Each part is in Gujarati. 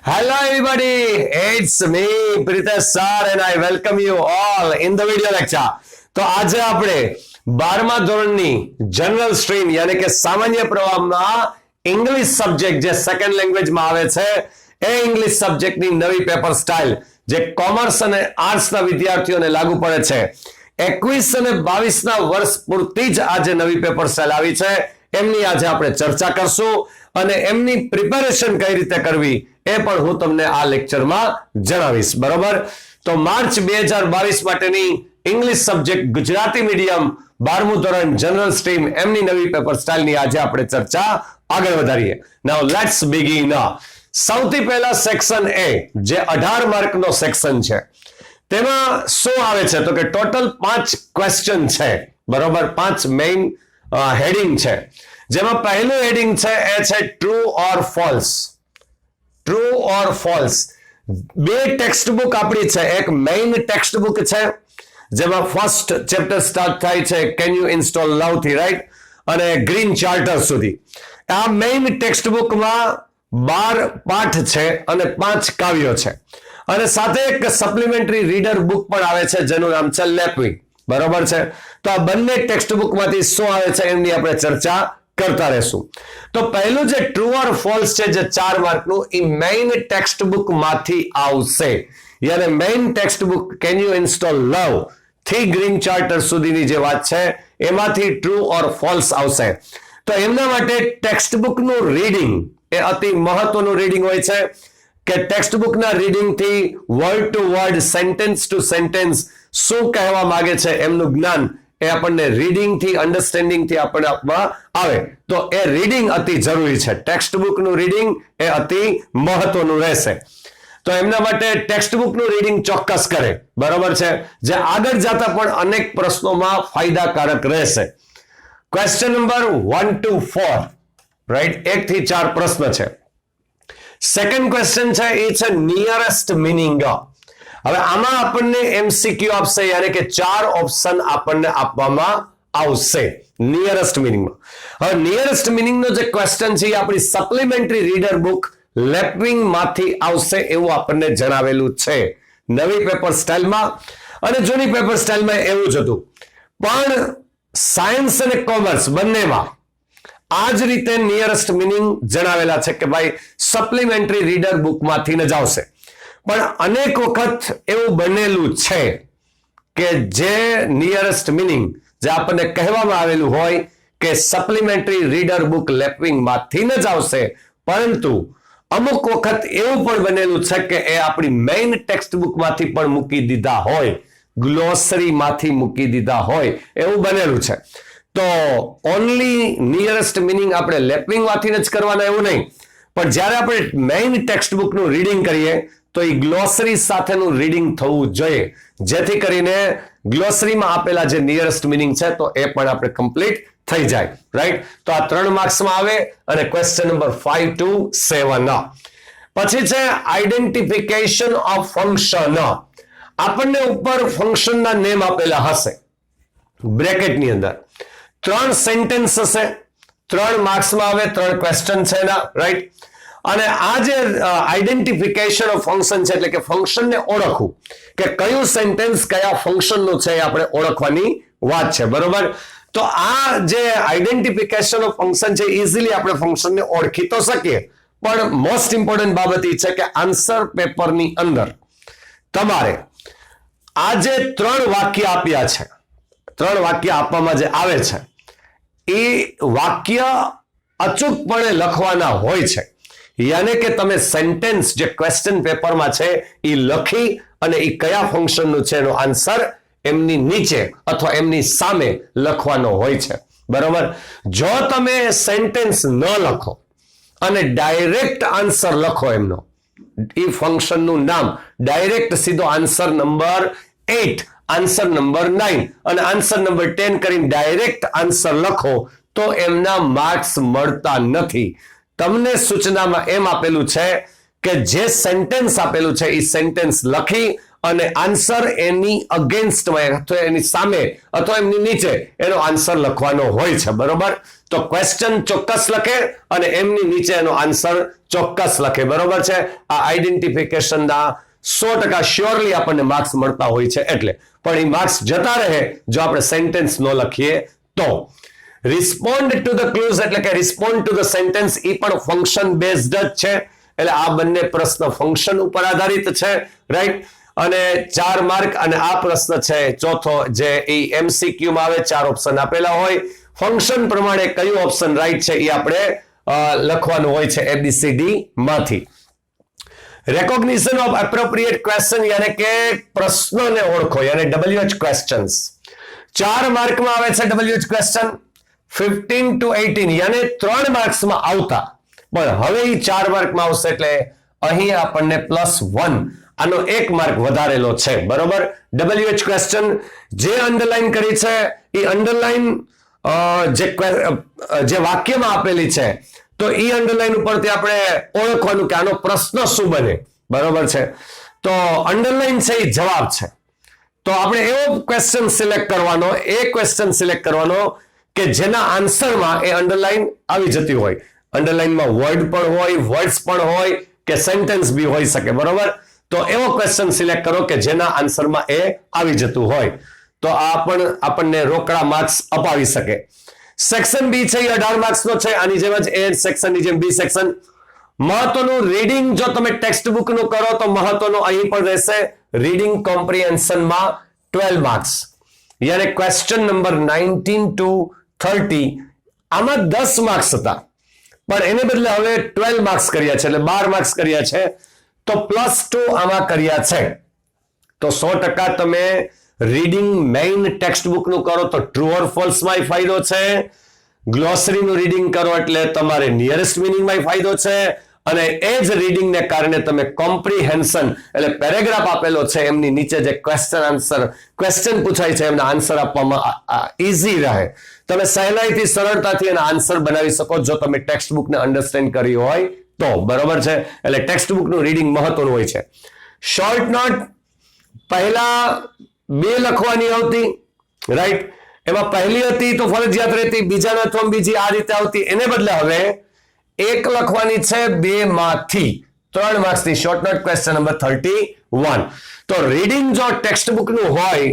Hello everybody, it's me Pritesh sir and I welcome you all in the video lecture. તો આજે આપણે 12મા ધોરણની જનરલ સ્ટ્રીમ યાની કે સામાન્ય પ્રવાહમાં ઇંગ્લિશ સબ્જેક્ટ જે સેકન્ડ લેંગ્વેજમાં આવે છે એ ઇંગ્લિશ સબ્જેક્ટની નવી પેપર સ્ટાઇલ જે કોમર્સ અને આર્ટ્સના વિદ્યાર્થીઓને લાગુ પડે છે 21 અને 22ના વર્ષ પૂરતી જ આજે નવી પેપર સ્ટાઇલ આવી છે એમની આજે આપણે ચર્ચા કરશું અને એમની પ્રિપેરેશન કઈ રીતે કરવી એ પણ હું તમને આ લેક્ચરમાં જણાવીશ. બરોબર, તો માર્ચ 2022 માટેની ઇંગ્લિશ સબ્જેક્ટ ગુજરાતી મીડિયમ 12મું ધોરણ જનરલ સ્ટ્રીમ એમની નવી પેપર સ્ટાઇલની આજે આપણે ચર્ચા આગળ વધારીએ. નાઉ લેટ્સ બિગિન. સૌથી પહેલા સેક્શન એ જે 18 માર્કનો સેક્શન છે તેમાં શું આવે છે તો કે ટોટલ 5 ક્વેશ્ચન છે. બરોબર, 5 મેઇન હેડિંગ છે જેમાં પહેલું હેડિંગ છે એ છે true or false. True or false બે ટેક્સ્ટ બુક આપણી છે. એક મેઇન ટેક્સ્ટ બુક છે જેમાં ફર્સ્ટ ચેપ્ટર સ્ટાર્ટ થાય છે કેન યુ ઇન્સ્ટોલ લવ થી, રાઈટ, અને ગ્રીન ચાર્ટર સુધી. આ મેઇન ટેક્સ્ટ બુકમાં 12 પાઠ છે અને 5 કાવ્યો છે અને સાથે એક સપ્લિમેન્ટરી રીડર બુક પણ આવે છે જેનું નામ છે લેપવિંગ. બરોબર છે, તો આ બંને ટેક્સ્ટ બુકમાંથી શું આવે છે એમની આપણે ચર્ચા કરતા રહેશું. તો પહેલું જે ટ્રુ ઓર ફોલ્સ છે જે 4 માર્કનું એ મેઇન ટેક્સ્ટ બુક માંથી આવશે. યાને main text book can you install love થી ગ્રીન ચાર્ટર સુધીની જે વાત છે એમાંથી ટ્રુ ઓર ફોલ્સ આવશે. તો એમના માટે ટેક્સ્ટ બુકનું રીડિંગ એ અતિ મહત્વનું રીડિંગ હોય છે કે ટેક્સ્ટ બુકના રીડિંગથી word to word, sentence to sentence શું કહેવા માંગે છે એમનું જ્ઞાન એ આપણને રીડિંગ થી, અન્ડરસ્ટેન્ડિંગ થી આપણને આપવા આવે. તો એ રીડિંગ અતિ જરૂરી છે. ટેક્સ્ટ બુકનું રીડિંગ એ અતિ મહત્વનું રહેશે. તો એમના માટે ટેક્સ્ટ બુકનું રીડિંગ ચોક્કસ કરે. બરોબર છે, જે આગળ જતા પણ અનેક પ્રશ્નોમાં ફાયદાકારક રહેશે. ક્વેશ્ચન નંબર 1 to 4, રાઈટ, 1 થી 4 પ્રશ્ન છે. સેકન્ડ ક્વેશ્ચન છે એ છે નિયરેસ્ટ મિનિંગ. હવે આમાં આપણને એમસીક્યુ આપશે યાની કે 4 ઓપ્શન આપણને આપવામાં આવશે નિયરેસ્ટ મિનિંગમાં. હવે નિયરેસ્ટ મિનિંગનો જે ક્વેશ્ચન છે એ આપણી સપ્લિમેન્ટરી રીડર બુક લેપવિંગ માંથી આવશે એવું આપણને જણાવેલું છે નવી પેપર સ્ટાઇલમાં. અને જૂની પેપર સ્ટાઇલમાં એવું જ હતું, પણ સાયન્સ અને કોમર્સ બંનેમાં આ જ રીતે નિયરેસ્ટ મિનિંગ જણાવેલા છે કે ભાઈ સપ્લિમેન્ટરી રીડર બુકમાંથી જ આવશે. પણ અનેક વખત એવું બનેલું છે કે જે નિયરેસ્ટ મિનિંગ જે આપણને કહેવામાં આવેલું હોય કે સપ્લિમેન્ટરી રીડર બુક લેપવિંગ માંથી જ આવશે, પરંતુ અમુક વખત એવું પણ બનેલું છે કે એ આપણી મેઇન ટેક્સ્ટ બુકમાંથી પણ મૂકી દીધા હોય, ગ્લોસરી માંથી મૂકી દીધા હોય એવું બનેલું છે. તો ઓનલી નિયરેસ્ટ મિનિંગ આપણે લેપવિંગ માંથી જ કરવાના એવું નહીં, પણ જ્યારે આપણે મેઇન ટેક્સ્ટ બુકનું રીડિંગ કરીએ તો એ ગ્લોસરી સાથેનું રીડિંગ થવું જોઈએ જેથી કરીને ગ્લોસરીમાં આપેલા જે નિયરેસ્ટ મિનિંગ છે તો એ પણ આપણે કમ્પ્લીટ થઈ જાય, રાઈટ. તો આ 3 માર્ક્સમાં આવે. અને ક્વેશ્ચન નંબર 5 to 7 પછી છે આઈડેન્ટિફિકેશન ઓફ ફંક્શન. આપણને ઉપર ફંક્શનના નેમ આપેલા હશે બ્રેકેટની અંદર, 3 સેન્ટેન્સ હશે, 3 માર્ક્સમાં આવે, 3 ક્વેશ્ચન છે એના, રાઈટ. અને આ જે આઈડેન્ટિફિકેશન ઓફ ફંક્શન છે એટલે કે ફંક્શનને ઓળખવું કે કયું સેન્ટેન્સ કયા ફંક્શનનું છે એ આપણે ઓળખવાની વાત છે. બરોબર, તો આ જે આઈડેન્ટિફિકેશન ઓફ ફંક્શન છે ઇઝીલી આપણે ફંક્શનને ઓળખી તો શકીએ, પણ મોસ્ટ ઇમ્પોર્ટન્ટ બાબત એ છે કે આન્સર પેપરની અંદર તમારે આ જે 3 વાક્ય આપ્યા છે, 3 વાક્ય આપવામાં જે આવે છે એ વાક્ય અચૂકપણે લખવાના હોય છે. યાને કે તમે સેન્ટેન્સ જે ક્વેશ્ચન પેપરમાં છે એ લખી અને એ કયા ફંક્શનનું છે એનો આન્સર એમની નીચે અથવા એમની સામે લખવાનો હોય છે. બરોબર, જો તમે સેન્ટેન્સ ન લખો અને ડાયરેક્ટ આન્સર લખો એમનો, એ ફંક્શનનું નામ ડાયરેક્ટ સીધો આન્સર નંબર 8, આન્સર નંબર 9 અને આન્સર નંબર 10 કરીને ડાયરેક્ટ આન્સર લખો તો એમના માર્ક્સ મળતા નથી. તમને સૂચનામાં એમ આપેલું છે કે જે સેન્ટેન્સ આપેલું છે એ સેન્ટેન્સ લખી અને આન્સર એની અગેન્સ્ટમાં અથવા એની સામે અથવા એમની નીચે એનો આન્સર લખવાનો હોય છે. બરોબર, તો ક્વેશ્ચન ચોક્કસ લખે અને એમની નીચે એનો આન્સર ચોક્કસ લખે. બરોબર છે. આ આઈડેન્ટિફિકેશનના 100% શ્યોરલી આપણને માર્ક્સ મળતા હોય છે. એટલે પણ એ માર્ક્સ જતા રહે જો આપણે સેન્ટેન્સ ન લખીએ તો. રિસ્પોન્ડ ટુ ધ ક્લુઝ એટલે કે રિસ્પોન્ડ ટુ ધ સેન્ટેન્સ એ પણ ફંક્શન બેઝડ જ છે. એટલે આ બંને પ્રશ્ન ફંક્શન ઉપર આધારિત છે. રાઈટ. અને 4 માર્ક અને આ પ્રશ્ન છે ચોથો જે એ MCQ માં આવે. 4 ઓપ્શન આપેલા હોય. ફંક્શન પ્રમાણે કયું ઓપ્શન રાઈટ છે એ આપણે લખવાનું હોય છે ABCD માંથી. રેકોગ્નિશન ઓફ એપ્રોપ્રિએટ ક્વેશ્ચન યાને કે પ્રશ્નને ઓળખો યાને WH ક્વેશ્ચન્સ. 4 માર્કમાં આવે છે WH ક્વેશ્ચન. 15 to 18 યાને 3 માર્ક્સમાં આવતા પણ હવે એ 4 માર્કમાં આવશે એટલે અહીં આપણને +1 આનો 1 માર્ક વધારેલો છે. બરોબર. WH ક્વેશ્ચન જે અંડરલાઈન કરી છે એ અંડરલાઈન જે વાક્યમાં આપેલી છે તો એ અંડરલાઈન ઉપરથી આપણે ઓળખવાનું કે આનો પ્રશ્ન શું બને. બરોબર છે. તો અંડરલાઈન છે એ જવાબ છે. તો આપણે એવો ક્વેશ્ચન સિલેક્ટ કરવાનો, એ ક્વેશ્ચન સિલેક્ટ કરવાનો કે જેના આન્સરમાં એ અંડરલાઈન આવી જતી હોય. અંડરલાઈનમાં વર્ડ પણ હોય, વર્ડ્સ પણ હોય કે સેન્ટેન્સ બી હોઈ શકે. બરોબર. તો એવો ક્વેશ્ચન સિલેક્ટ કરો કે જેના આન્સરમાં એ આવી જતું હોય તો આ પણ આપણને રોકડા માર્ક્સ અપાવી શકે. સેક્શન બી છે એ 18 માર્ક્સનો છે. આની જેમ જ એ સેક્શનની જેમ બી સેક્શન. મહત્વનું રીડિંગ જો તમે ટેક્સ્ટ બુકનું કરો તો મહત્વનું અહીં પણ રહેશે. રીડિંગ કોમ્પ્રિહેન્શનમાં 12 માર્ક્સ યાને ક્વેશ્ચન નંબર 19 to 30 આમાં 10 માર્ક્સ હતા પણ એને બદલે હવે 12 માર્ક્સ કર્યા છે એટલે 12 માર્ક્સ કર્યા છે તો +2 આમાં કર્યા છે. તો 100% તમે રીડિંગ મેઇન ટેક્સ્ટ બુકનું કરો તો ટ્રુ ઓર ફોલ્સ માં ફાયદો છે. ગ્લોસરીનું રીડિંગ કરો એટલે તમારે નિયરેસ્ટ મિનિંગમાં ફાયદો છે. અને એ જ રીડિંગને કારણે તમે કોમ્પ્રિહેન્શન એટલે પેરેગ્રાફ આપેલો છે એમની નીચે જે ક્વેશ્ચન પૂછાય છે એમના આન્સર આપવામાં ઈઝી રહે. તમે સહેલાઈથી સરળતાથી એના આન્સર બનાવી શકો જો તમે ટેક્સ્ટ બુકને અન્ડરસ્ટેન્ડ કરી હોય તો. બરોબર છે. એટલે ટેક્સ્ટ બુકનું રીડિંગ મહત્વનું હોય છે. શોર્ટ નોટ પહેલા 2 લખવાની આવતી. રાઈટ. એમાં પહેલી હતી તો ફરજિયાત રહેતી, બીજાના અથવા બીજી આ રીતે આવતી. એને બદલે હવે 1 લખવાની છે 2 માંથી 3 માર્ક્સની શોર્ટ નોટ ક્વેશ્ચન નંબર 31. તો રીડિંગ જો ટેક્સ્ટ બુકનું હોય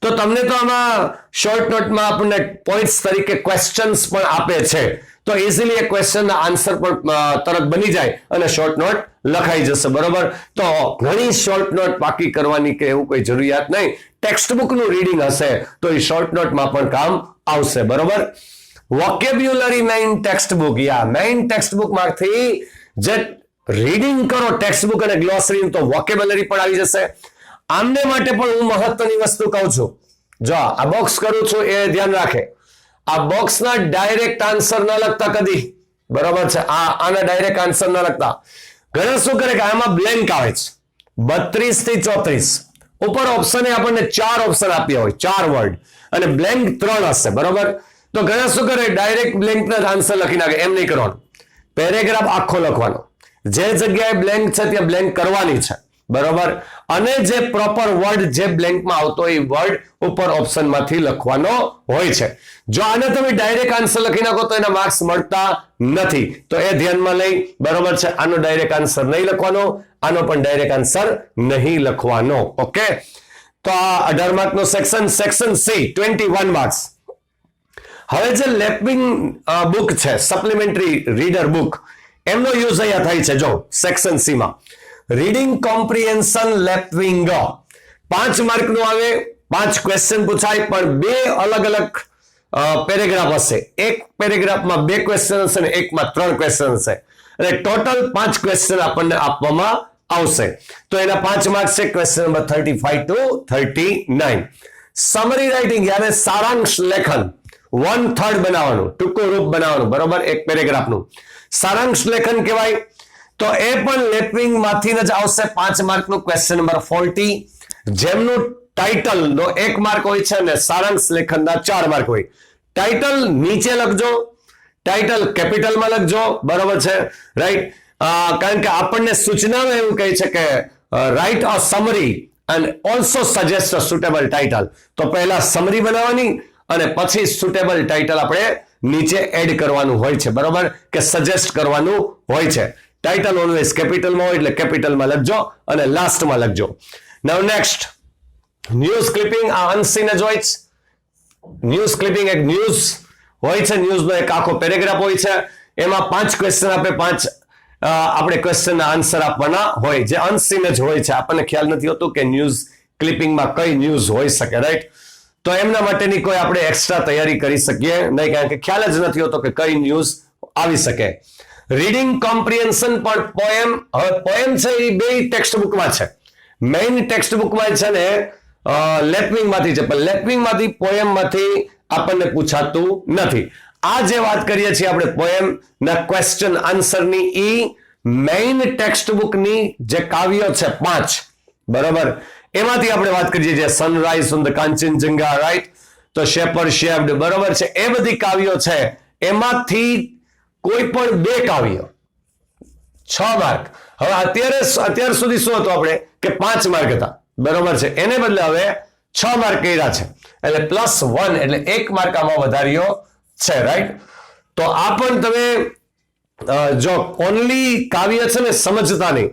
તો તમને તો આમાં શોર્ટ નોટમાં આપણને પોઈન્ટ્સ તરીકે ક્વેશ્ચન્સ પણ આપે છે. તો ઇઝીલી એ ક્વેશ્ચનના આન્સર પણ તરત બની જાય અને શોર્ટ નોટ લખાઈ જશે. બરોબર. તો ઘણી શોર્ટ નોટ પાકી કરવાની કે એવું કોઈ જરૂરિયાત નહીં. ટેક્સ્ટ બુકનું રીડિંગ હશે તો એ શોર્ટ નોટમાં પણ કામ આવશે. બરોબર. વોકેબ્યુલરી મેઇન ટેક્સ્ટ બુક યા મેઇન ટેક્સ્ટ બુક માંથી જે રીડિંગ કરો ટેક્સ્ટ બુક અને ગ્લોસરી તો વોકેબ્યુલરી પણ આવી જશે. આમને માટે પણ હું મહત્વની વસ્તુ કહું છું. જો આ બોક્સ કરું છું એ ધ્યાન રાખે. આ બોક્સના ડાયરેક્ટ આન્સર ન લખતા કદી. બરોબર છે. આના ડાયરેક્ટ આન્સર ન લખતા. ઘણા શું કરે કે આમાં બ્લેન્ક આવે છે 32 થી 34 ઉપર ઓપ્શન આપણને 4 ઓપ્શન આપ્યા હોય 4 વર્ડ અને બ્લેન્ક 3 હશે. બરોબર. તો ઘણા શું કરે ડાયરેક્ટ બ્લેન્કના જ આન્સર લખી નાખે. એમ નહીં કરવાનું. પેરેગ્રાફ આખો લખવાનો. જે જગ્યાએ બ્લેન્ક છે ત્યાં બ્લેન્ક કરવાની છે. બરોબર. અને જે પ્રોપર વર્ડ જે બ્લેન્કમાં આવતો એ વર્ડ ઉપર ઓપ્શનમાંથી લખવાનો હોય છે. જો આને તમે ડાયરેક્ટ આન્સર લખી નાખો તો એના માર્ક્સ મળતા નથી. તો એ ધ્યાનમાં લઈ. બરોબર છે. આનો ડાયરેક્ટ આન્સર નહીં લખવાનો, આનો પણ ડાયરેક્ટ આન્સર નહીં લખવાનો. ઓકે. તો આ 18 માર્કનો સેક્શન સી 21 માર્ક્સ. હવે જે લેપિંગ બુક છે સપ્લિમેન્ટરી રીડર બુક એમનો યુઝ અહીંયા થાય છે. જો સેક્શન સી માં રીડિંગ કોમ્પ્રિહેન્શન લેપિંગ 5 માર્કનું આવે. 5 ક્વેશ્ચન પૂછાય પણ 2 અલગ અલગ પેરેગ્રાફ હશે. એક પેરેગ્રાફમાં 2 ક્વેશ્ચન હશે અને એકમાં 3 ક્વેશ્ચન હશે. એટલે ટોટલ 5 ક્વેશ્ચન આપણને આપવામાં આવશે. તો એના 5 માર્ક્સ છે question number 35 to 39. Summary writing યાને સારાંશ લેખન 1/3 બનાવવાનું, ટૂંકું રૂપ બનાવવાનું. બરોબર. એક પેરેગ્રાફનું સારાંશ લેખન કહેવાય. તો એ પણ લેપિંગ માંથી જ આવશે. 5 માર્કનું ક્વેશ્ચન નંબર 40 જેમનું ટાઇટલ નો 1 માર્ક હોય છે અને સારાંશ લેખનના 4 માર્ક હોય. ટાઇટલ નીચે લખજો. ટાઇટલ કેપિટલમાં લખજો. બરોબર છે. રાઈટ. કારણ કે આપણને સૂચનામાં એવું કહે છે કે write a summary and also suggest a suitable title. તો પહેલા સમરી બનાવવાની અને પછી સુટેબલ ટાઇટલ આપણે નીચે એડ કરવાનું હોય છે, બરોબર, કે સજેસ્ટ કરવાનું હોય છે. ટાઇટલ ઓલવેઝ કેપિટલમાં હોય એટલે કેપિટલમાં લખજો અને લાસ્ટમાં લખજો. નાઉ નેક્સ્ટ, ન્યૂઝ ક્લિપિંગ આ અનસીન જ હોય છે. ન્યૂઝ ક્લિપિંગ એક ન્યૂઝ હોય છે, ન્યૂઝનો એક આખો પેરેગ્રાફ હોય છે, એમાં 5 ક્વેશ્ચન આપે, 5 આપણે ક્વેશ્ચનના આન્સર આપવાના હોય, જે અનસીન જ હોય છે. આપણને ખ્યાલ નથી હોતું કે ન્યૂઝ ક્લિપિંગમાં કઈ ન્યૂઝ હોઈ શકે, રાઈટ? તો એમના માટેની કોઈ આપણે એક્સ્ટ્રા તૈયારી કરી શકીએ નહીં, કારણ કે ખ્યાલ જ નથી હોતો કે કઈ ન્યૂઝ આવી શકે. રીડિંગ કોમ્પ્રિહેન્શન પણ પોએમ, હવે પોએમ છે એ બે ટેક્સ્ટ બુકમાં છે. મેઇન ટેક્સ્ટ બુકમાં છે ને લેપવિંગ માંથી છે, પણ લેપવિંગ માંથી પોએમ માંથી આપણને પૂછાતું નથી. આ જે વાત કરીએ છીએ આપણે પોએમ ના ક્વેશ્ચન આન્સરની, ઈ મેઇન ટેક્સ્ટ બુકની જે કાવ્ય છે 5, બરોબર, એમાંથી આપણે વાત કરીએ છીએ. Sunrise on the Kanchenjunga, right? તો શેપર શેપ્ડ, બરોબર છે, એ બધી કાવ્યો છે, એમાંથી કોઈ પણ 2 કાવ્ય 6 માર્ક. હવે અત્યાર સુધી શું હતું આપણે કે 5 માર્ક હતા, બરોબર છે, એને બદલે હવે 6 માર્ક કર્યા છે, એટલે +1 એટલે 1 માર્ક આમાં વધાર્યો છે, રાઈટ? તો આ પણ તમે જો ઓનલી કાવ્ય છે ને સમજતા નહીં,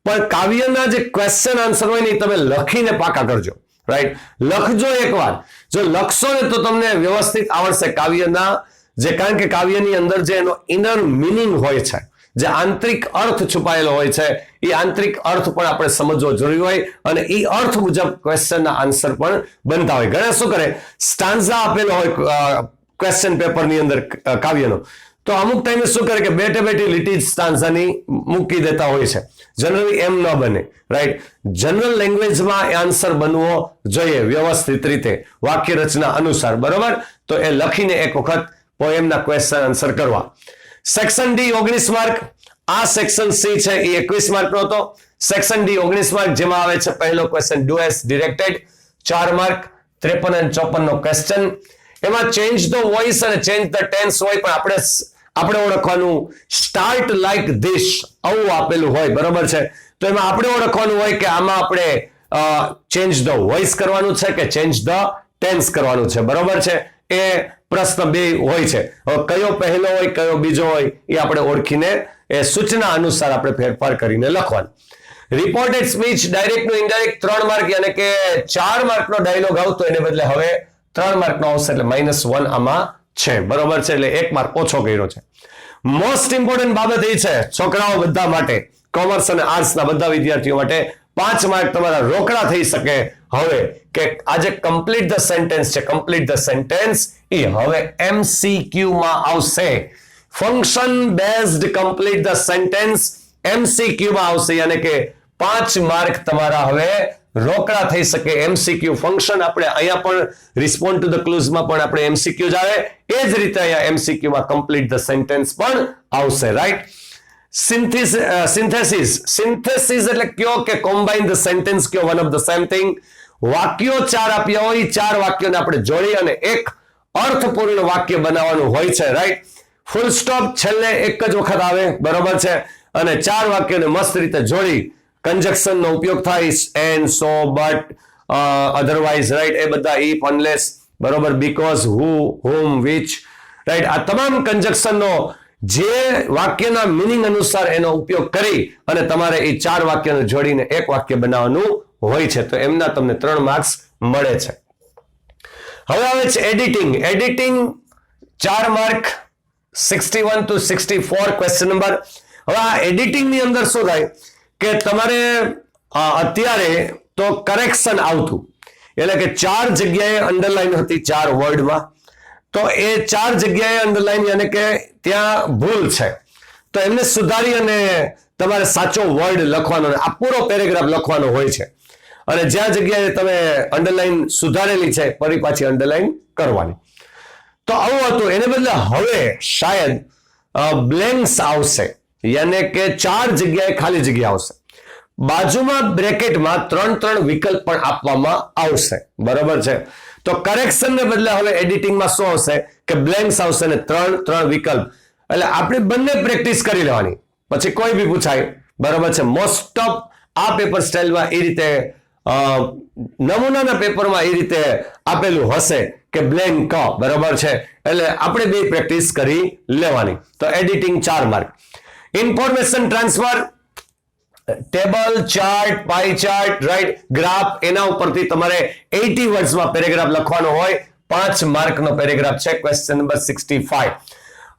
પણ કાવ્યના જે ક્વેશ્ચન આન્સર હોય ને તમે લખીને પાકા કરજો, રાઈટ? લખજો એકવાર, જો લખશો ને તો તમને વ્યવસ્થિત આવડશે કાવ્યના જે, કારણ કે કાવ્યની અંદર જે એનો ઇનર મિનિંગ હોય છે, જે આંતરિક અર્થ છુપાયેલો હોય છે, એ આંતરિક અર્થ પણ આપણે સમજવો જરૂરી હોય, અને એ અર્થ મુજબ ક્વેશ્ચનના આન્સર પણ બનતા હોય. ઘણા શું કરે, સ્ટાન્ઝા આપેલો હોય ક્વેશ્ચન પેપરની અંદર કાવ્યનો, તો અમુક ટાઈમે શું કરે કે બેઠે લીટી સ્ટાન્ઝાની મૂકી દેતા હોય છે. જનરલી એમ ન બને, રાઈટ? જનરલ લેંગ્વેજમાં આન્સર બનવો જોઈએ વ્યવસ્થિત રીતે, વાક્ય રચના અનુસાર, બરોબર? તો એ લખીને એક વખત પોએમના ક્વેશ્ચન આન્સર કરવા. સેક્શન ડી 19 માર્ક, આ સેક્શન સી છે એ 21 માર્કનો હતો. સેક્શન ડી 19 માર્ક, જેમાં આવે છે પહેલો question do S directed, 4 mark, 53 અને 54 નો ક્વેશ્ચન. એમાં ચેન્જ ધ વોઇસ અને ચેન્જ ધ ટેન્સ હોય, પણ આપણે ઓળખવાનું સ્ટાર્ટ લાઈક ધીસ આવું આપેલું હોય, બરોબર છે? તો એમાં આપણે ઓળખવાનું હોય કે આમાં આપણે ચેન્જ ધ વોઇસ કરવાનું છે કે ચેન્જ ધ ટેન્સ કરવાનું છે, બરોબર છે? એ પ્રશ્ન 2 હોય છે. હવે કયો પહેલો હોય કયો બીજો હોય એ આપણે ઓળખીને એ સૂચના અનુસાર આપણે ફેરફાર કરીને લખવાનું. રિપોર્ટેડ સ્પીચ ડાયરેક્ટ નું ઇનડાયરેક્ટ 3 માર્ક, યાની કે 4 માર્કનો ડાયલોગ આવતો એને બદલે હવે 3 માર્કનો આવશે, એટલે -1 આમાં છે, બરોબર છે? એટલે 1 માર્ક ઓછો કર્યો છે. મોસ્ટ ઇમ્પોર્ટન્ટ બાબત એ છે છોકરાઓ બધા માટે, કોમર્સ અને આર્ટ્સના બધા વિદ્યાર્થીઓ માટે 5 માર્ક તમારા રોકડા થઈ શકે હવે, કે આજે કમ્પ્લીટ ધ સેન્ટેન્સ છે, કમ્પ્લીટ ધ સેન્ટેન્સ એ હવે MCQ માં આવશે. Function based complete the sentence MCQ માં આવશે, યાની કે 5 માર્ક તમારા હવે રોકડા થઈ શકે. MCQ ફંક્શન આપણે અહીંયા પણ રિસ્પોન્ડ ટુ ધ ક્લુઝમાં પણ આપણે MCQ જ આવે, એ જ રીતે અહીંયા MCQ માં કમ્પ્લીટ ધ સેન્ટેન્સ પણ આવશે, રાઈટ? સિન્થેસિસ એટલે કયો કે કોમ્બાઇન ધ સેન્ટેન્સ, કયો one of the same thing. વાક્યો 4 આપ્યા હોય, 4 વાક્યોને આપણે જોડી અને એક અર્થપૂર્ણ વાક્ય બનાવવાનું હોય છે, રાઈટ? ફૂલ સ્ટોપ છેલ્લે એક જ વખત આવે, બરોબર છે? અને 4 વાક્યોને મસ્ત રીતે જોડી કંજક્શન નો ઉપયોગ થાય, and, so, but, otherwise, right? એ બધા ઇફ, અનલેસ, બરોબર, because, who, whom, which, right? આ તમામ કંજક્શન નો જે વાક્યના મિનિંગ અનુસાર એનો ઉપયોગ કરી અને તમારે એ 4 વાક્યને જોડીને એક વાક્ય બનાવવાનું હોય છે. તો એમના તમને 3 માર્ક્સ મળે છે. હવે આવે છે editing. Editing 4 mark, 61 to 64 question number. હવે આ એડિટિંગ ની અંદર શું થાય કે તમારે અત્યારે તો કરેક્શન આવતું, એટલે કે 4 જગ્યાએ અંડરલાઈન હતી 4 વર્ડમાં, તો એ 4 જગ્યાએ અંડરલાઈન યાની કે ત્યાં ભૂલ છે, તો એમને સુધારી અને તમારે સાચો વર્ડ લખવાનો, આ પૂરો પેરેગ્રાફ લખવાનો હોય છે. અને જ્યાં જગ્યાએ તમે અંડરલાઈન સુધારેલી છે ફરી પાછી અંડરલાઈન કરવાની. તો આવું હતું. એને બદલે હવે શાયદ બ્લેન્ક્સ આવશે, યાને કે 4 જગ્યાએ ખાલી જગ્યા આવશે. બાજુમાં બ્રેકેટમાં 3 વિકલ્પ પણ આપવામાં આવશે, બરોબર છે? તો કરેક્શન ને બદલે હવે એડિટિંગમાં શું આવશે કે બ્લેન્ક્સ આવશે ને 3 વિકલ્પ. એટલે આપણે બંને પ્રેક્ટિસ કરી લેવાની, પછી કોઈ બી પૂછાય, બરોબર છે? મોસ્ટ ઓફ આ પેપર સ્ટાઇલમાં એ રીતે નમૂનાના પેપરમાં એ રીતે આપેલું હશે કે બ્લેન્ક બરોબર છે, એટલે આપણે બે પ્રેક્ટિસ કરી લેવાની. તો editing 4 mark. Information transfer, table, chart, pie chart, right, graph, એના ઉપરથી તમારે 80 વર્ડ્સમાં પેરેગ્રાફ લખવાનો હોય. 5 માર્કનો પેરેગ્રાફ છે. Question number 65.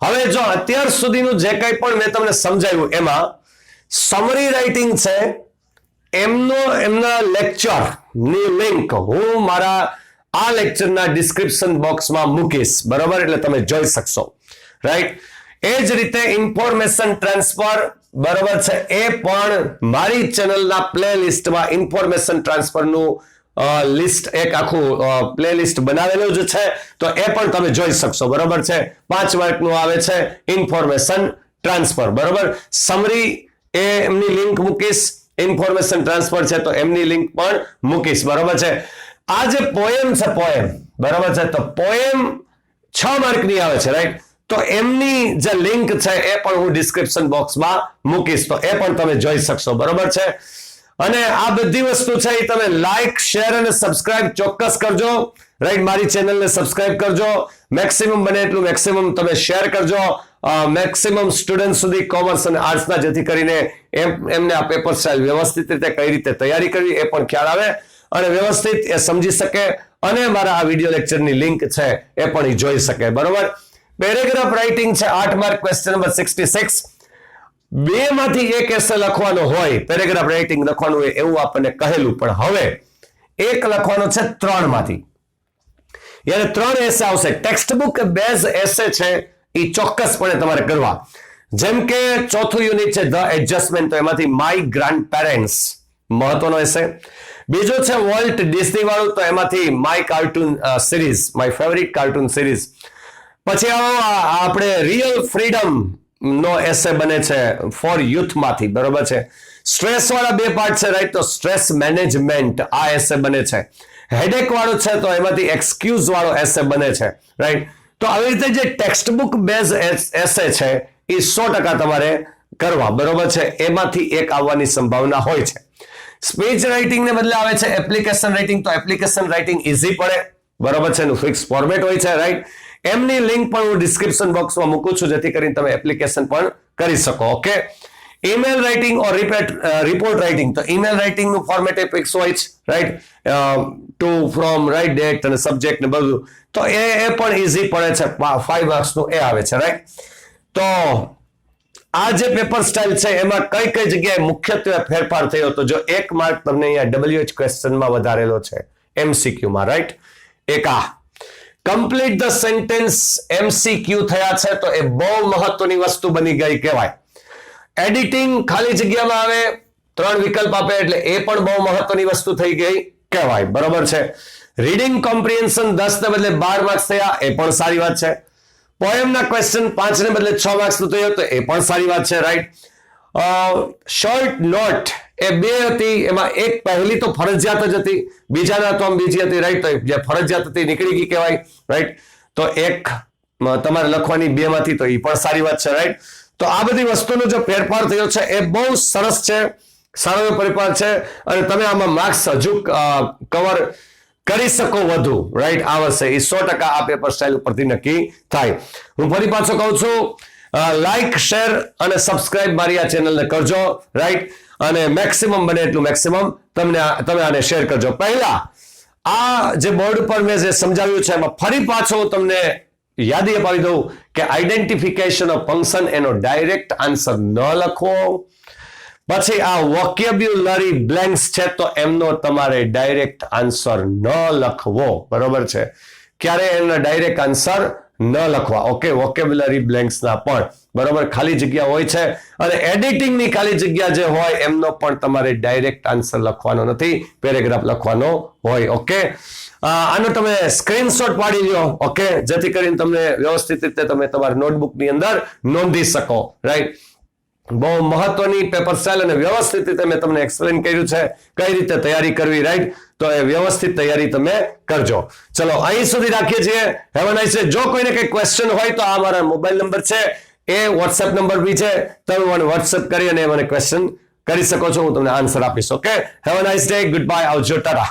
હવે જો અત્યાર સુધીનું જે કંઈ પણ મેં તમને સમજાવ્યું એમાં સમરી રાઇટિંગ છે, એમના લેક્ચર ની લિંક હું મારા આ લેક્ચરના ડિસ્ક્રિપ્શન બોક્સમાં મૂકીશ, બરોબર, એટલે તમે જોઈ શકશો, રાઈટ. એ જ રીતે ઇન્ફોર્મેશન ટ્રાન્સફર, બરોબર છે, એ પણ મારી ચેનલના પ્લે લિસ્ટમાં ઇન્ફોર્મેશન ટ્રાન્સફરનું લિસ્ટ એક આખું પ્લે લિસ્ટ બનાવેલું જ છે, તો એ પણ તમે જોઈ શકશો, બરોબર છે. 5 માર્કનું આવે છે ઇન્ફોર્મેશન ટ્રાન્સફર, બરોબર. સમરી એ એમની લિંક મૂકીશ, ઇન્ફોર્મેશન ટ્રાન્સફર છે તો એમની લિંક પણ મૂકીશ, બરોબર છે. આ જે પોએમ છે, પોએમ, બરોબર છે, તો પોએમ 6 માર્કની આવે છે, રાઈટ. તો એમની જે લિંક છે એ પણ હું ડિસ્ક્રિપ્શન બોક્સમાં મૂકીશ, તો એ પણ તમે જોઈ શકશો, બરોબર છે. અને આ બધી વસ્તુ છે એ તમે લાઈક, શેર અને સબસ્ક્રાઇબ ચોક્કસ કરજો, રાઈટ. મારી ચેનલને સબસ્ક્રાઇબ કરજો, મેક્સિમમ બને એટલું મેક્સિમમ તમે શેર કરજો, મેક્સિમમ સ્ટુડન્ટ સુધી કોમર્સ અને આર્ટ્સના, જેથી કરીને એમને આ પેપર સ્ટાઇલ વ્યવસ્થિત રીતે કઈ રીતે તૈયારી કરવી એ પણ ખ્યાલ આવે અને વ્યવસ્થિત એ સમજી શકે, અને મારા આ વિડીયો લેક્ચરની લિંક છે એ પણ એ જોઈ શકે, બરોબર. પેરેગ્રાફ રાઇટિંગ છે 8 માર્ક. Question number 66. 2 માંથી 1 એસે લખવાનો હોય, પેરેગ્રાફ રાઇટિંગ લખવાનું હોય એવું આપણને કહેલું, પણ હવે 1 લખવાનો છે 3 માંથી, યાર 3 એસે આવશે. ટેક્સ્ટ બુક બેઝ એસે છે એ ચોક્કસપણે તમારે કરવા. જેમ કે 4થું યુનિટ છે ધ એડજસ્ટમેન્ટ, તો એમાંથી માય ગ્રાન્ડ પેરેન્ટ્સ મહત્વનો એસે. બીજો છે વોલ્ટ ડિઝની વાળું, તો એમાંથી my cartoon series, my favourite cartoon series. પછી આપણે રિયલ ફ્રીડમ નો એસે બને છે ફોર યુથ માંથી, બરોબર છે. સ્ટ્રેસ વાળા 2 પાર્ટ છે, રાઈટ, તો સ્ટ્રેસ મેનેજમેન્ટ આ એસે બને છે. હેડેક વાળો છે તો એમાંથી એક્સક્યુઝ વાળો એસે બને છે, રાઈટ. તો આવી રીતે જે ટેક્સ્ટ બુક બેઝ એસે છે એ 100% તમારે કરવા, બરોબર છે. એમાંથી એક આવવાની સંભાવના હોય છે. સ્પીચ રાઇટિંગ ને બદલે આવે છે એપ્લિકેશન રાઇટિંગ, તો એપ્લિકેશન રાઇટિંગ ઈઝી પડે, બરોબર છે, એનું ફિક્સ ફોર્મેટ હોય છે, રાઈટ. એમની લિંક પણ હું ડિસ્ક્રિપ્શન બોક્સમાં મૂકું છું, જેથી કરીને તમે એપ્લિકેશન પણ કરી શકો, okay. Email writing or report writing, તો ઈમેલ રાઇટિંગ નું ફોર્મેટ એ ફિક્સ હોય છે, right. To, from, right, date અને સબ્જેક્ટ ને બધું, તો એ પણ ઈઝી પડે છે. 5 માર્ક્સનું એ આવે છે, રાઈટ. તો આ જે પેપર સ્ટાઇલ છે એમાં કઈ કઈ જગ્યાએ મુખ્યત્વે ફેરફાર થયો, તો જો 1 માર્ક તમને અહીંયા WH ક્વેશ્ચનમાં વધારેલો છે MCQ માં, રાઈટ. એક આ કમ્પ્લીટ ધ સેન્ટેન્સ MCQ થયા છે, તો એ બહુ મહત્વની વસ્તુ બની ગઈ કહેવાય. એડિટિંગ ખાલી જગ્યામાં આવે, 3 વિકલ્પ આપે, એટલે એ પણ બહુ મહત્વની વસ્તુ થઈ ગઈ કહેવાય, બરોબર છે. રીડિંગ કોમ્પ્રિહેન્શન 10 ને બદલે 12 માર્ક્સ થયા, એ પણ સારી વાત છે. પોએમના ક્વેશ્ચન 5 ને બદલે 6 માર્ક્સનું થયું, તો એ પણ સારી વાત છે, રાઈટ. શોર્ટ નોટ એ 2 હતી, એમાં એક પહેલી તો ફરજિયાત જ હતી, બીજાના તો બીજી હતી, રાઈટ. તો જે ફરજિયાત હતી નીકળી ગઈ કહેવાય, રાઈટ. તો એક તમારે લખવાની 2 માંથી, તો એ પણ સારી વાત છે, રાઈટ. તો આ બધી વસ્તુનો જે ફેરફાર થયો છે એ બહુ સરસ છે, સારો ફેરફાર છે, અને તમે આમાં માર્ક્સ હજુ કવર કરી શકો વધુ, રાઈટ. આ વર્ષે એ 100% આ પેપર સ્ટાઇલ ઉપરથી નક્કી થાય. હું ફરી પાછો કહું છું, લાઈક, શેર અને સબસ્ક્રાઇબ મારી આ ચેનલને કરજો, રાઈટ. અને મેક્સિમમ બને એટલું મેક્સિમમ તમે આને શેર કરજો. પહેલા આ જે બોર્ડ પર મેં જે સમજાવ્યું છે એમાં ફરી પાછો તમને યાદી અપાવી દઉં કે આઈડેન્ટિફિકેશન ઓફ ફંક્શન એનો ડાયરેક્ટ આન્સર ન લખવો. પછી આ વોકેબ્યુલરી બ્લેન્ક્સ છે તો એમનો તમારે ડાયરેક્ટ આન્સર ન લખવો, બરોબર છે. ક્યારે એમના ડાયરેક્ટ આન્સર ન લખવા, ઓકે. વોકેબ્યુલરી બ્લેન્ક્સના પણ, બરોબર, ખાલી જગ્યા હોય છે, અને એડિટિંગની ખાલી જગ્યા જે હોય એમનો પણ તમારે ડાયરેક્ટ આન્સર લખવાનો નથી, પેરેગ્રાફ લખવાનો હોય, ઓકે. આનો તમે સ્ક્રીનશોટ પાડી લો, ઓકે, જેથી કરીને તમને વ્યવસ્થિત રીતે તમે તમારી નોટબુકની અંદર નોંધી શકો, રાઈટ. બહુ મહત્વની પેપર સ્ટાઇલ અને વ્યવસ્થિત રીતે મેં તમને એક્સપ્લેન કર્યું છે કઈ રીતે તૈયારી કરવી, રાઈટ. તો એ વ્યવસ્થિત તૈયારી તમે કરજો. ચલો અહીં સુધી રાખીએ છીએ. Have a nice day. જો કોઈને કઈ ક્વેશ્ચન હોય તો આ મારા મોબાઈલ નંબર છે, એ વોટ્સએપ નંબર બી છે, તમે મને વોટ્સએપ કરી અને મને ક્વેશ્ચન કરી શકો છો, હું તમને આન્સર આપીશ, okay. Have a nice day. Good bye. આવજો. ટાટા.